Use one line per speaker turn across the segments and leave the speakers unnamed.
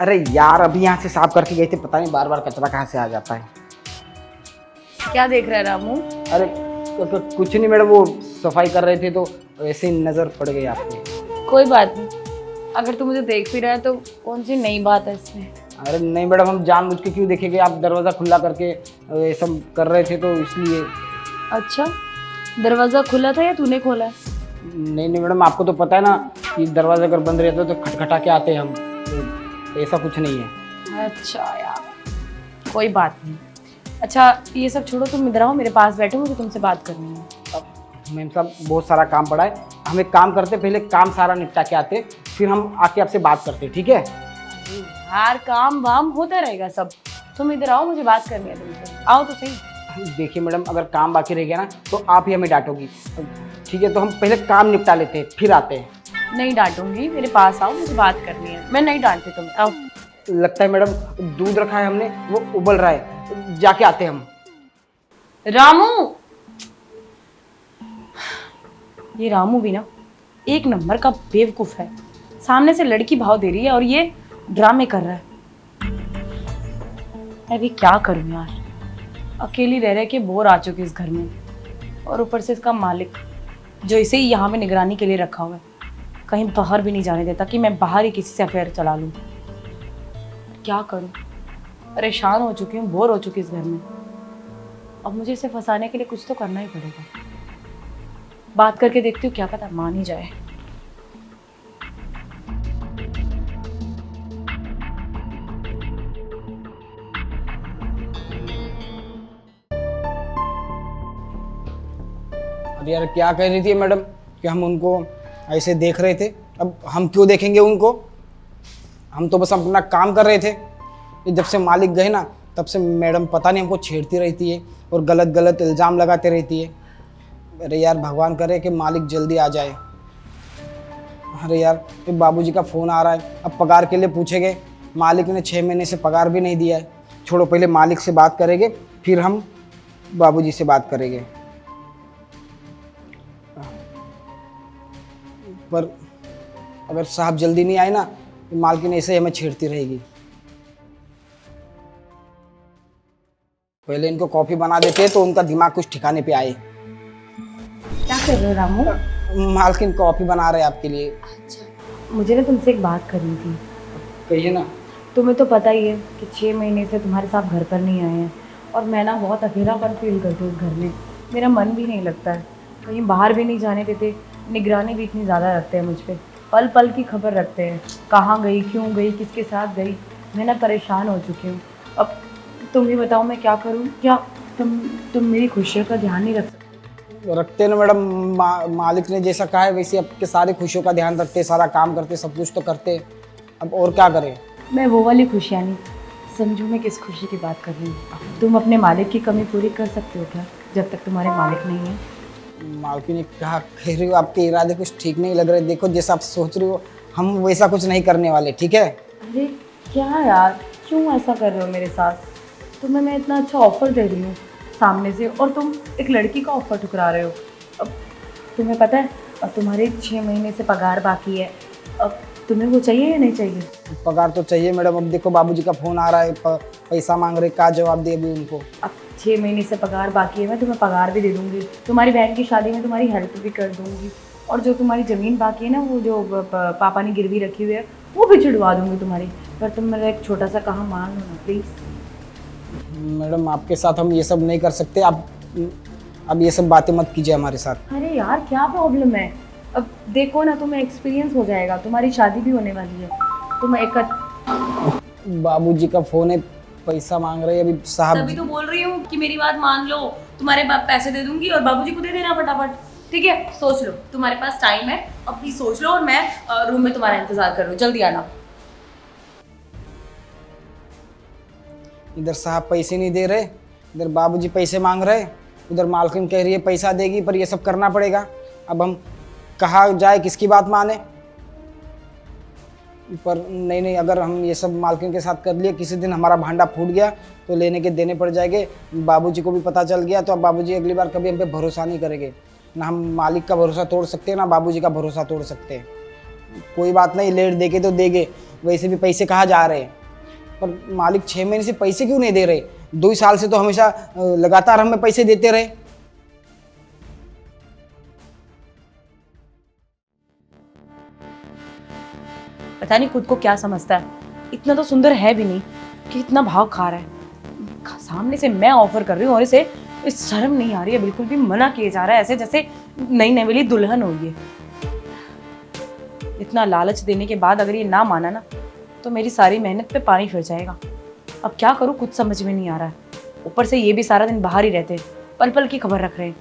अरे यार अभी यहाँ से साफ करके गए थे, पता नहीं बार बार कचरा कहाँ से आ जाता है।
क्या देख रहा है रामू?
अरे कुछ नहीं मैडम, वो सफाई कर रहे थे तो ऐसे ही नजर पड़ गई आपको।
कोई बात नहीं, अगर तू मुझे देख भी रहा है तो कौन सी नई बात है इसमें?
अरे नहीं मैडम, हम जानबूझ के क्यों देखेंगे, आप दरवाज़ा खुला करके ये सब कर रहे थे तो इसलिए।
अच्छा, दरवाजा खुला था या तूने खोला है?
नहीं नहीं मैडम, आपको तो पता है ना कि दरवाज़ा अगर बंद रहता है तो खटखटा के आते हैं हम, तो ऐसा कुछ नहीं है।
अच्छा यार, कोई बात नहीं। अच्छा ये सब छोड़ो, तुम इधर आओ, मेरे पास बैठो, मुझे तुमसे बात करनी है।
अब मैम साहब बहुत सारा काम पड़ा है, हम एक काम करते, पहले काम सारा निपटा के आते, फिर हम आके आपसे बात करते, ठीक है?
यार काम वाम होता रहेगा सब, तुम इधर आओ, मुझे बात करनी है तुमसे, आओ तो सही।
देखिए मैडम, अगर काम बाकी रह गया ना तो आप ही हमें डांटोगी, ठीक है? तो हम पहले काम निपटा लेते हैं फिर आते हैं।
नहीं डांटूंगी, मेरे पास आओ, मुझे बात करनी है। मैं नहीं डांटती तुम्हें, आओ।
लगता है मैडम दूध रखा है हमने, वो उबल रहा है, जाके आते हैं हम।
रामू, ये रामू भी ना एक नंबर का बेवकूफ है, सामने से लड़की भाव दे रही है और ये ड्रामे कर रहा है। मैं भी क्या करूं यार, अकेली रह रह के बोर आ चुकी इस घर में, और ऊपर से इसका मालिक जो इसे ही यहाँ पे निगरानी के लिए रखा हुआ है, कहीं बाहर भी नहीं जाने देता कि मैं बाहर ही किसी से अफेयर चला लूं। क्या करूं, परेशान हो चुकी हूँ, बोर हो चुकी इस घर में। अब मुझे इसे फंसाने के लिए कुछ तो करना ही पड़ेगा। बात करके देखती हूँ, क्या पता मान ही जाए।
अरे यार क्या कह रही थी मैडम कि हम उनको ऐसे देख रहे थे? अब हम क्यों देखेंगे उनको, हम तो बस अपना काम कर रहे थे। ये जब से मालिक गए ना तब से मैडम पता नहीं हमको छेड़ती रहती है और गलत गलत इल्ज़ाम लगाते रहती है। अरे यार भगवान करे कि मालिक जल्दी आ जाए। अरे यार ये बाबूजी का फ़ोन आ रहा है, अब पगार के लिए पूछेंगे, मालिक ने 6 महीने से पगार भी नहीं दिया है। छोड़ो, पहले मालिक से बात करेंगे फिर हम बाबूजी से बात करेंगे। पर अगर साहब जल्दी नहीं आए ना तो मालकिन ऐसे ही हमें छेड़ती रहेगी। पहले इनको कॉफ़ी बना देते तो उनका दिमाग कुछ ठिकाने पे आए।
क्या कर रहे हो रामू?
मालकिन कॉफ़ी बना रहे हैं आपके लिए।
अच्छा, मुझे ना तुमसे एक बात करनी थी।
कहिए ना।
तुम्हें तो पता ही है कि 6 महीने से तुम्हारे साथ घर पर नहीं आए हैं, और मैं ना बहुत अकेलापन फील करती हूँ उस घर में। मेरा मन भी नहीं लगता है, कहीं बाहर भी नहीं जाने देते, निगरानी भी इतनी ज़्यादा रखते हैं मुझ पर, पल पल की खबर रखते हैं, कहाँ गई, क्यों गई, किसके साथ गई। मैं ना परेशान हो चुकी हूँ। अब तुम ही बताओ मैं क्या करूँ? क्या तुम मेरी खुशियों का ध्यान नहीं रख सकते?
रखते ना मैडम, मालिक ने जैसा कहा है वैसे आपके सारी खुशियों का ध्यान रखते, सारा काम करते, सब कुछ तो करते। अब और क्या करें?
मैं वो वाली खुशियाँ नहीं, समझो मैं किस खुशी की बात कर रही हूँ। तुम अपने मालिक की कमी पूरी कर सकते हो क्या, जब तक तुम्हारे मालिक नहीं है?
मालकिन ने कहा, कह रही हो आपके इरादे कुछ ठीक नहीं लग रहे, देखो जैसा आप सोच रही हो हम वैसा कुछ नहीं करने वाले, ठीक है?
अरे क्या यार, क्यों ऐसा कर रहे हो मेरे साथ? तुम्हें मैं इतना अच्छा ऑफर दे रही हूँ सामने से, और तुम एक लड़की का ऑफर ठुकरा रहे हो। अब तुम्हें पता है, अब तुम्हारे 6 महीने से पगार बाकी है, अब तुम्हें वो चाहिए या नहीं चाहिए?
पगार तो चाहिए मैडम। अब देखो बाबूजी का फ़ोन आ रहा है, पैसा मांग रहे, क्या जवाब दे अभी उनको?
अब 6 महीने से पगार बाकी है, मैं तुम्हें पगार भी दे दूँगी, तुम्हारी बहन की शादी में तुम्हारी हेल्प भी कर दूँगी, और जो तुम्हारी ज़मीन बाकी है ना, वो जो पापा ने गिरवी रखी हुई है, वो भी छुड़वा दूँगी तुम्हारी। पर तुम मेरा एक छोटा सा कहा मान लो ना प्लीज़।
मैडम आपके साथ हम ये सब नहीं कर सकते, आप अब ये सब बातें मत कीजिए हमारे साथ।
अरे यार क्या प्रॉब्लम है? अब देखो ना, तुम्हें एक्सपीरियंस हो जाएगा, तुम्हारी शादी भी होने वाली है। तुम एक
बाबूजी का फ़ोन है, पैसा मांग रहे हैं अभी साहब।
तभी तो बोल रही हूँ कि मेरी बात मान लो, तुम्हारे बाप पैसे दे दूंगी और बाबूजी को दे देना फटाफट, ठीक है? सोच लो, तुम्हारे पास टाइम है, अपनी सोच लो, और मैं रूम में तुम्हारा इंतजार कर रही हूँ, जल्दी आना।
इधर साहब पैसे नहीं दे रहे, इधर बाबूजी पैसे मांग रहे, उधर मालकिन कह रही है पैसा देगी, पर ये सब करना पड़ेगा। अब हम कहाँ जाए, किसकी बात माने? पर नहीं, अगर हम ये सब मालकिन के साथ कर लिए, किसी दिन हमारा भांडा फूट गया तो लेने के देने पड़ जाएंगे। बाबूजी को भी पता चल गया तो अब बाबूजी अगली बार कभी हम पे भरोसा नहीं करेंगे। ना हम मालिक का भरोसा तोड़ सकते हैं, ना बाबूजी का भरोसा तोड़ सकते हैं। कोई बात नहीं, लेट देके तो देंगे, वैसे भी पैसे कहाँ जा रहे हैं। पर मालिक 6 महीने से पैसे क्यों नहीं दे रहे? 2 साल से तो हमेशा लगातार हमें पैसे देते रहे।
पता नहीं खुद को क्या समझता है, इतना तो सुंदर है भी नहीं कि इतना भाव खा रहा है। सामने से मैं ऑफर कर रही हूँ और इसे शर्म नहीं आ रही है, बिल्कुल भी मना किए जा रहा है, ऐसे जैसे नई नवेली दुल्हन हुई है। इतना लालच देने के बाद अगर ये ना माना ना तो मेरी सारी मेहनत पे पानी फिर जाएगा। अब क्या करूँ कुछ समझ में नहीं आ रहा है। ऊपर से ये भी सारा दिन बाहर ही रहते हैं, पल पल की खबर रख रहे हैं।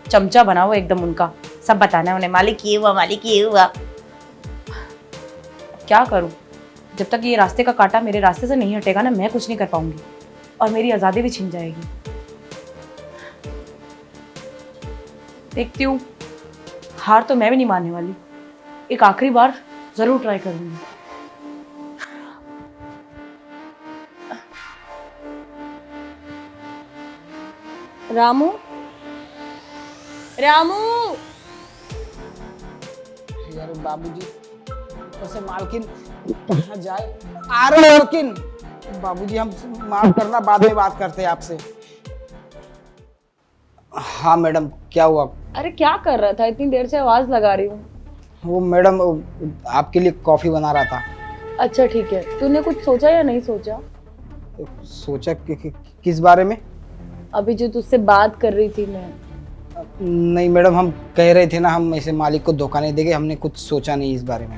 चमचा बना हुआ एकदम उनका, सब बताना है उन्हें, मालिक ये हुआ, मालिक ये हुआ। क्या करूं? जब तक ये रास्ते का कांटा मेरे रास्ते से नहीं हटेगा ना, मैं कुछ नहीं कर पाऊंगी और मेरी आज़ादी भी छिन जाएगी। देखती हूँ, हार तो मैं भी नहीं मानने वाली। एक आखिरी बार जरूर ट्राई करूंगी। रामू, रामू,
यार बाबूजी, वैसे मालकिन कहाँ जाए? आ रहे मालकिन। बाबूजी हम माफ करना, बाद में बात करते हैं आपसे। हाँ मैडम, क्या हुआ?
अरे क्या कर रहा था? इतनी देर से आवाज लगा रही हूँ।
वो मैडम आपके लिए कॉफी बना रहा था।
अच्छा ठीक है, तूने कुछ सोचा या नहीं सोचा?
सोचा किस बारे में?
अभी जो तुझसे बात कर रही थी मैं।
नहीं मैडम, हम कह रहे थे ना, हम ऐसे मालिक को धोखा नहीं देंगे, हमने कुछ सोचा नहीं इस बारे में।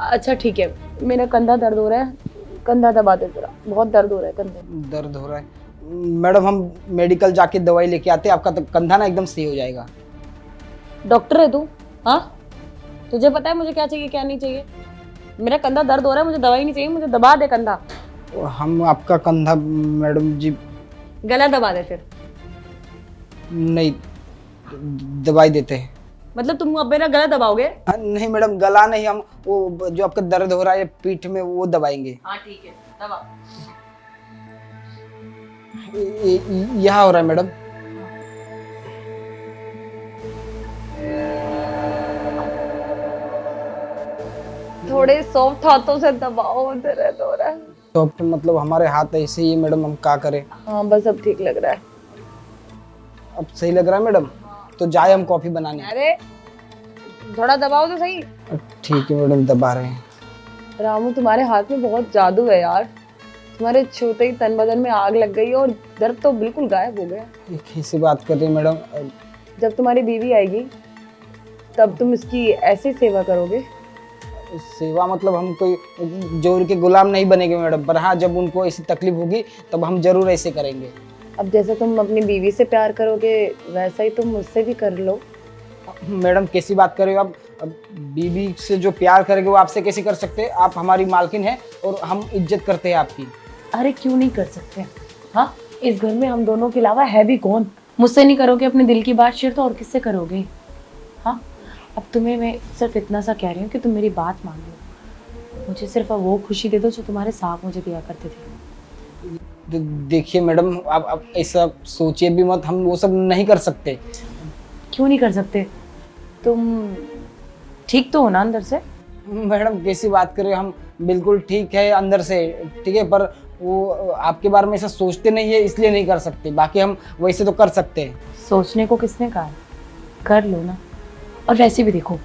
अच्छा ठीक है, मेरा कंधा दर्द हो रहा है, कंधा दबा दे जरा, बहुत दर्द हो रहा है कंधे।
दर्द हो रहा है मैडम, हम मेडिकल जाके दवाई लेके आते हैं, आपका तो कंधा ना एकदम सही हो जाएगा।
डॉक्टर है तू? हाँ, तुझे पता है मुझे क्या चाहिए क्या नहीं चाहिए? मेरा कंधा दर्द हो रहा है, मुझे दवाई नहीं चाहिए, मुझे दबा दे कंधा।
हम आपका कंधा मैडम जी।
गला दबा दे फिर।
नहीं, दवाई देते हैं।
मतलब तुम अब मेरा गला दबाओगे?
नहीं मैडम, गला नहीं, हम वो जो आपका दर्द हो रहा है पीठ में वो दबाएंगे।
हाँ ठीक है, दबा।
यहाँ हो रहा है मैडम।
थोड़े सॉफ्ट हाथों से दबाओ, दर्द हो रहा है।
सॉफ्ट मतलब हमारे हाथ ऐसे ही मैडम, हम क्या करें?
हाँ बस अब ठीक लग रहा है।
अब सही लग रहा है मैडम, तो जाए हम कॉफी बनाने।
अरे थोड़ा दबाओ तो सही।
ठीक है मैडम, दबा रहे हैं।
रामू तुम्हारे हाथ में बहुत जादू है यार, तुम्हारे छूते ही तन बदन में आग लग गई और दर्द तो बिल्कुल गायब हो गया।
कैसी बात कर रही है मैडम?
जब तुम्हारी बीवी आएगी तब तुम इसकी ऐसी सेवा करोगे।
सेवा मतलब हम कोई जोर के गुलाम नहीं बनेंगे मैडम, पर हाँ जब उनको ऐसी तकलीफ होगी तब हम जरूर ऐसे करेंगे।
अब जैसे तुम अपनी बीवी से प्यार करोगे वैसा ही तुम मुझसे भी कर लो।
मैडम कैसी बात कर रहे हो आप? अब बीवी से जो प्यार करेंगे वो आपसे कैसे कर सकते हैं? आप हमारी मालकिन हैं और हम इज्जत करते हैं आपकी।
अरे क्यों नहीं कर सकते? हाँ, इस घर में हम दोनों के अलावा है भी कौन? मुझसे नहीं करोगे अपने दिल की बात शेयर तो और किससे करोगे? हाँ, अब तुम्हें मैं सिर्फ इतना सा कह रही हूँ कि तुम मेरी बात मान लो। मुझे सिर्फ वो खुशी दे दो जो तुम्हारे साथ मुझे दिया करते थे।
देखिए मैडम, आप ऐसा सोचिए भी मत, हम वो सब नहीं कर सकते।
क्यों नहीं कर सकते? तुम ठीक तो हो ना अंदर से?
मैडम कैसी बात कर रहे हो? हम बिल्कुल ठीक है अंदर से, ठीक है, पर वो आपके बारे में ऐसा सोचते नहीं है इसलिए नहीं कर सकते, बाकी हम वैसे तो कर सकते हैं।
सोचने को किसने कहा है? कर लो ना। और वैसे भी देखो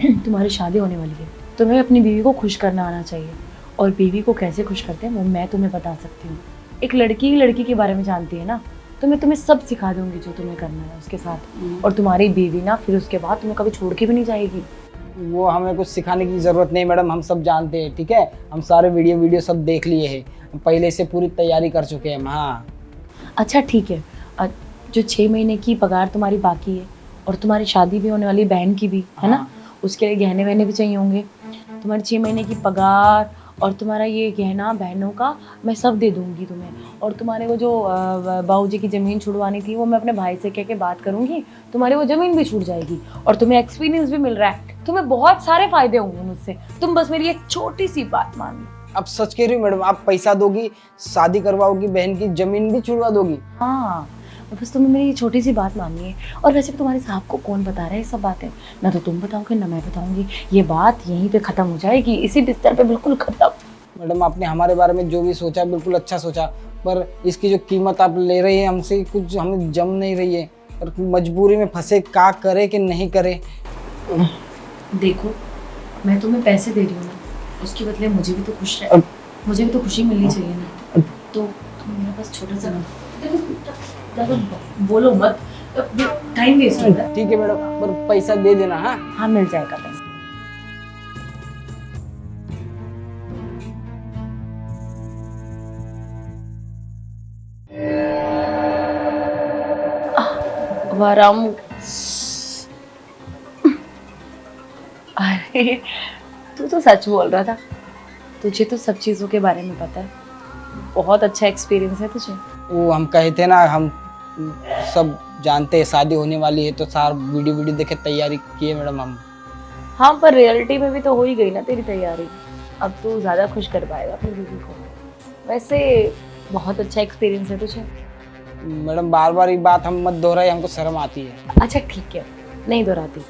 तुम्हारी शादी होने वाली है, तुम्हें अपनी बीवी को खुश करना आना चाहिए, और बीवी को कैसे खुश करते हैं वो मैं तुम्हें बता सकती हूँ। एक लड़की ही लड़की के बारे में जानती है ना, तो मैं तुम्हें सब सिखा दूंगी जो तुम्हें करना है उसके साथ। और तुम्हारी बीवी ना फिर उसके बाद तुम्हें कभी छोड़ के भी नहीं जाएगी।
वो हमें कुछ सिखाने की ज़रूरत नहीं मैडम, हम सब जानते हैं, ठीक है, हम सारे वीडियो सब देख लिए हैं, हम पहले से पूरी तैयारी कर चुके हैं। हाँ
अच्छा ठीक है, जो 6 महीने की पगार तुम्हारी बाकी है और तुम्हारी शादी भी होने वाली बहन की भी है ना, उसके लिए गहने वहने भी चाहिए होंगे। तुम्हारी 6 महीने की पगार और तुम्हारा ये गहना बहनों का मैं सब दे दूंगी तुम्हें। और तुम्हारे वो जो बाबूजी की ज़मीन छुड़वानी थी वो मैं अपने भाई से कह के बात करूंगी, तुम्हारी वो ज़मीन भी छूट जाएगी। और तुम्हें एक्सपीरियंस भी मिल रहा है, तुम्हें बहुत सारे फायदे होंगे मुझसे। तुम बस मेरी एक छोटी सी बात मान लो।
अब सच कह रही हूँ मैडम, आप पैसा दोगी, शादी करवाओगी, बहन की ज़मीन भी छुड़वा दोगी?
हाँ, तो बस तुम्हें मेरी छोटी सी बात माननी है। और वैसे भी तुम्हारे साहब को कौन बता रहा है ये सब बातें? ना तो तुम बताओगे ना मैं बताऊंगी। ये बात यहीं पे ख़त्म हो जाएगी, इसी बिस्तर पे बिल्कुल ख़त्म।
मैडम आपने हमारे बारे में जो भी सोचा बिल्कुल अच्छा सोचा, पर इसकी जो कीमत आप ले रही हैं हमसे कुछ हमें जम नहीं रही है। और मजबूरी में फंसे, क्या करे कि नहीं करे।
देखो मैं तुम्हें पैसे दे रही हूँ ना, उसके बदले मुझे भी तो खुश रह, मुझे भी तो खुशी मिलनी चाहिए ना। तो तुम मेरे पास छोटा सा ज़्यादा बोलो मत, टाइम वेस्ट होता है।
ठीक है मैडम, पर पैसा दे देना। हाँ
हाँ मिल जाएगा पैसा। आराम। अरे तू तो सच बोल रहा था, तुझे तो सब चीज़ों के बारे में पता है। बहुत अच्छा एक्सपीरियंस है तुझे।
वो हम कहे थे ना, हम सब जानते हैं शादी होने वाली है, तो सार वीडियो देखे तैयारी किए मैडम हम।
हाँ पर रियलिटी में भी तो हो ही गई ना तेरी तैयारी। अब तू ज़्यादा खुश कर पाएगा अपनी बीवी को। वैसे बहुत अच्छा एक्सपीरियंस है तुझे।
मैडम बार बार ये बात हम मत दोहराए, हमको शर्म आती है।
अच्छा ठीक है, नहीं दोहराती।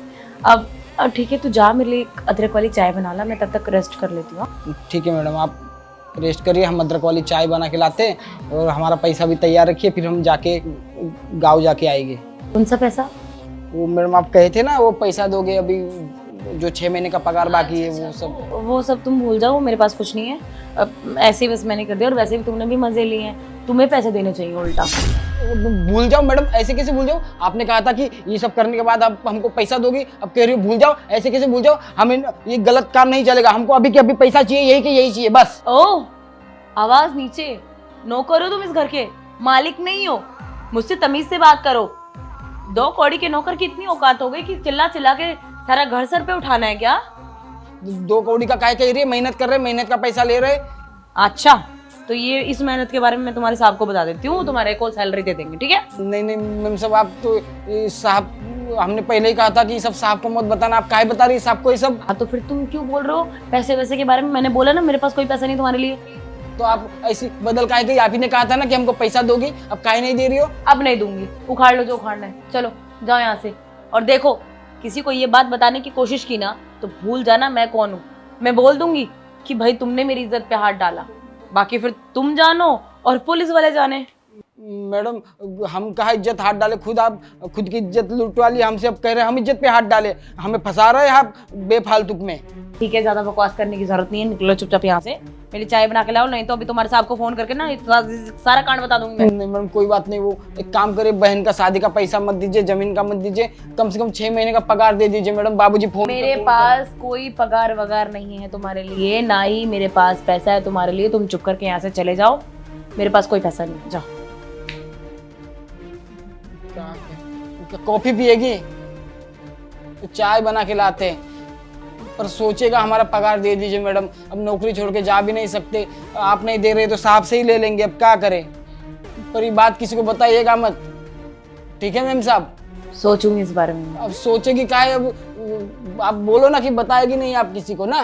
अब ठीक है, तू जा मेरे लिए एक अदरक वाली चाय बना ला, मैं तब तक रेस्ट कर लेती हूँ।
ठीक है मैडम, आप रेस्ट करिए, हम अदरक वाली चाय बना के लाते हैं और हमारा पैसा भी तैयार रखिए, फिर हम जाके गाँव जाके आएंगे।
कौन सा पैसा?
वो मैडम आप कहे थे ना वो पैसा दोगे, अभी जो 6 महीने का पगार बाकी है वो सब।
तुम भूल जाओ, मेरे पास कुछ नहीं है। अब ऐसे ही बस मैंने कर दिया, और वैसे भी तुमने भी मजे लिए हैं, तुम्हें पैसे देने चाहिए उल्टा।
भूल जाओ मैडम, ऐसे कैसे भूल जाओ? आपने कहा था कि ये सब करने के बाद आप हमको पैसा दोगी, अब कह रही हो भूल जाओ। ऐसे कैसे भूल जाओ? हमें ये गलत काम नहीं चलेगा, हमको अभी के अभी पैसा चाहिए, यही के यही चाहिए बस।
ओह आवाज नीचे। नौकर हो तुम इस घर के, मालिक नहीं हो। मुझसे तमीज से बात करो। 2 कौड़ी के नौकर की इतनी औकात हो गई कि चिल्ला चिल्ला के सारा घर सर पे उठाना है क्या?
2 कौड़ी का काय कह रही है? मेहनत कर रहे, मेहनत का पैसा ले रहे।
अच्छा तो ये इस मेहनत के बारे में मैं तुम्हारे साहब को बता देती हूँ, तुम्हारे को सैलरी दे देंगे, ठीक है?
नहीं नहीं मैम साहब, आप तो ये साहब, हमने पहले ही कहा था कि ये सब साहब को मत बताना, आप काहे बता रही है साहब को ये सब?
हाँ तो फिर तुम क्यों बोल रहे हो पैसे वैसे के बारे में? मैंने बोला ना मेरे पास कोई पैसा नहीं तुम्हारे लिए।
तो आप ऐसी बदल काहे गई? आप ही ने कहा था ना कि हमको पैसा दोगी, अब काहे नहीं दे रही हो?
अब नहीं दूंगी, उखाड़ लो जो उखाड़ना है, चलो जाओ यहाँ से। और देखो किसी को ये बात बताने की कोशिश की ना तो भूल जाना मैं कौन हूँ। मैं बोल दूंगी कि भाई तुमने मेरी इज्जत पे हाथ डाला, बाकी फिर तुम जानो और पुलिस वाले जाने।
मैडम हम कहा इज्जत हाथ डाले, खुद आप खुद की इज्जत लुटवा ली हमसे, अब कह रहे हैं हम इज्जत पे हाथ डाले, हमें फंसा रहे हैं आप बेफालतू में।
ठीक है, ज्यादा बकवास करने की जरूरत नहीं है, निकलो चुपचाप यहाँ से। मेरी चाय बना के लाओ, नहीं तो अभी तुम्हारे साहब को फोन करके ना सारा कांड बता दूंगी मैं।
नहीं मैडम कोई बात नहीं, वो एक काम करे, बहन का शादी का पैसा मत दीजिए, जमीन का मत दीजिए, कम से कम 6 महीने का पगार दे दीजिए मैडम। बाबूजी फोन
मेरे पास कोई पगार वगार नहीं है तुम्हारे लिए, ना ही मेरे पास पैसा है तुम्हारे लिए। तुम चुप करके यहाँ से चले जाओ, मेरे पास कोई पैसा नहीं है, जाओ।
कॉफी पिएगी तो चाय बना के लाते हैं, पर सोचेगा हमारा पगार दे दीजिए मैडम। अब नौकरी छोड़ के जा भी नहीं सकते, आप नहीं दे रहे तो साहब से ही ले लेंगे, अब क्या करें? पर ये बात किसी को बताइएगा मत, ठीक है मैम साहब?
सोचूंगी इस बारे में।
अब सोचेगी क्या है? अब आप बोलो ना कि बताएगी नहीं आप किसी को ना।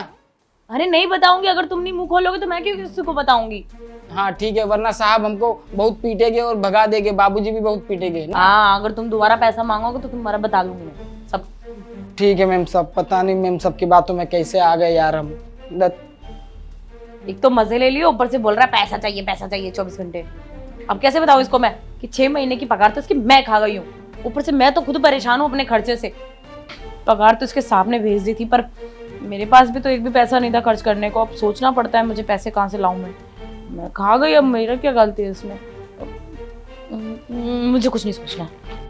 अरे नहीं बताऊंगी, अगर तुम नहीं मुंह खोलोगे तो मैं क्यों किसी को बताऊंगी?
हाँ ठीक है, वरना साहब हमको बहुत पीटेंगे और भगा देंगे, बाबूजी भी बहुत पीटेंगे ना।
हाँ अगर तुम दोबारा पैसा मांगोगे तो तुम्हारा बता दूंगी मैं सब।
ठीक है मैम साहब, पता नहीं मैम साहब की बातों में कैसे आ गए यार हम।
एक तो मजे ले लियो, ऊपर से बोल रहा है पैसा चाहिए 24 घंटे। अब कैसे बताऊँ इसको मैं कि 6 महीने की पगार तो इसकी मैं खा गई हूँ, ऊपर से मैं तो खुद परेशान हूँ अपने खर्चे से। पगार तो इसके सामने भेज दी थी, पर मेरे पास भी तो एक भी पैसा नहीं था खर्च करने को। अब सोचना पड़ता है मुझे पैसे कहाँ से लाऊं मैं खा गई, अब मेरा क्या गलती है इसमें? मुझे कुछ नहीं सोचना है।